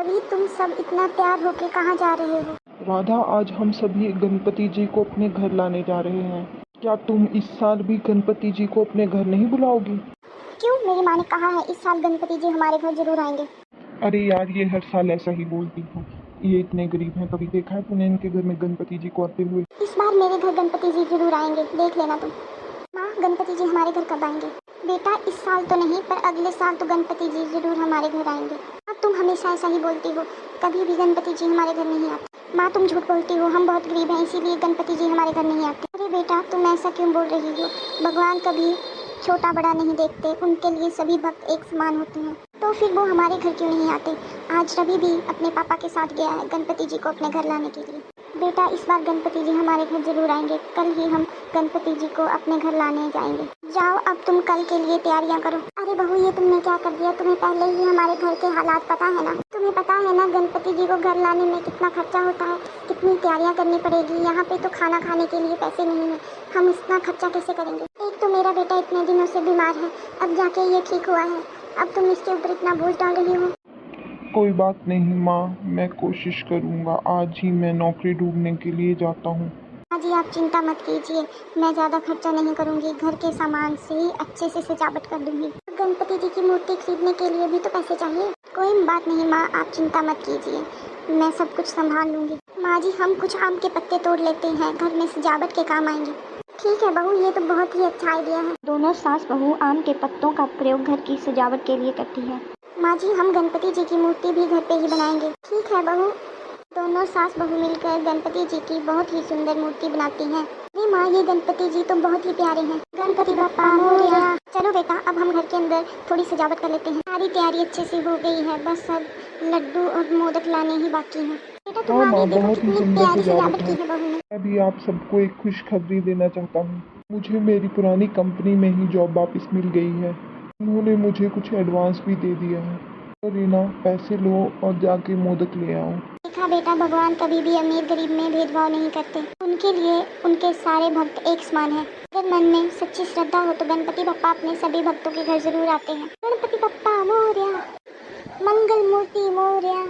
रवि, तुम सब इतना तैयार होके कहाँ जा रहे हो? राधा, आज हम सभी गणपति जी को अपने घर लाने जा रहे हैं। क्या तुम इस साल भी गणपति जी को अपने घर नहीं बुलाओगी? क्यों? मेरी माँ ने कहा है इस साल गणपति जी हमारे घर जरूर आएंगे। अरे यार, ये हर साल ऐसा ही बोलती है। ये इतने गरीब हैं, कभी देखा है तूने इनके घर में गणपति जी को आते हुए? इस बार मेरे घर गणपति जी जरूर आएंगे, देख लेना तुम। माँ, गणपति जी हमारे घर कब आएंगे? बेटा, इस साल तो नहीं, पर अगले साल तो गणपति जी जरूर हमारे घर आएंगे। अब तुम हमेशा ऐसा ही बोलती हो, कभी भी गणपति जी हमारे घर नहीं आते। माँ, तुम झूठ बोलती हो, हम बहुत गरीब हैं इसीलिए गणपति जी हमारे घर नहीं आते। अरे बेटा, तुम ऐसा क्यों बोल रही हो? भगवान कभी छोटा बड़ा नहीं देखते, उनके लिए सभी भक्त एक समान होते हैं। तो फिर वो हमारे घर क्यों नहीं आते? आज रवि भी अपने पापा के साथ गया है गणपति जी को अपने घर लाने के लिए। बेटा, इस बार गणपति जी हमारे घर जरूर आएंगे, कल ही हम गणपति जी को अपने घर लाने जाएंगे। जाओ, अब तुम कल के लिए तैयारियां करो। अरे बहू, ये तुमने क्या कर दिया? तुम्हें पहले ही हमारे घर के हालात पता है ना? तुम्हें पता है ना गणपति जी को घर लाने में कितना खर्चा होता है, कितनी तैयारियां करनी पड़ेगी। यहाँ पे तो खाना खाने के लिए पैसे नहीं है, हम इतना खर्चा कैसे करेंगे? एक तो मेरा बेटा इतने दिनों से बीमार है, अब जाके ये ठीक हुआ है, अब तुम इसके ऊपर इतना बोझ डाल रही हो। कोई बात नहीं माँ, मैं कोशिश करूँगा। आज ही मैं नौकरी ढूंढने के लिए जाता हूँ। हाँ जी, आप चिंता मत कीजिए, मैं ज़्यादा खर्चा नहीं करूँगी, घर के सामान से ही अच्छे से सजावट कर दूँगी। गणपति जी की मूर्ति खरीदने के लिए भी तो पैसे चाहिए। कोई बात नहीं माँ, आप चिंता मत कीजिए, मैं सब कुछ संभाल लूँगी। माँ जी, हम कुछ आम के पत्ते तोड़ लेते हैं, घर में सजावट के काम आएंगे। ठीक है बहू, ये तो बहुत ही अच्छा आइडिया है। दोनों सास बहू आम के पत्तों का प्रयोग घर की सजावट के लिए करती है। माँ जी, हम गणपति जी की मूर्ति भी घर पे ही बनाएंगे। ठीक है बहू। दोनों सास बहू मिलकर गणपति जी की बहुत ही सुंदर मूर्ति बनाती हैं। अरे माँ, ये गणपति जी तो बहुत ही प्यारे हैं। गणपति बप्पा मोरया। चलो बेटा, अब हम घर के अंदर थोड़ी सजावट कर लेते हैं। सारी तैयारी अच्छे से हो गई है, बस अब लड्डू और मोदक लाने ही बाकी हैं। बेटा, तुम आगे देखो बहुत ही कितनी सुंदर प्यारी सजावट सजावट है। की है बहू ने। मैं भी आप सबको एक खुशखबरी देना चाहता हूँ। मुझे मेरी पुरानी कंपनी में ही जॉब वापस मिल गई है। उन्होंने मुझे कुछ एडवांस भी दे दिया है। तो रीना, पैसे लो और जाके मोदक ले आओ। देखा बेटा, भगवान कभी भी अमीर गरीब में भेदभाव नहीं करते, उनके लिए उनके सारे भक्त एक समान है। अगर मन में सच्ची श्रद्धा हो तो गणपति बप्पा अपने सभी भक्तों के घर जरूर आते हैं। गणपति बप्पा मोरया, मंगल मूर्ति मोरया।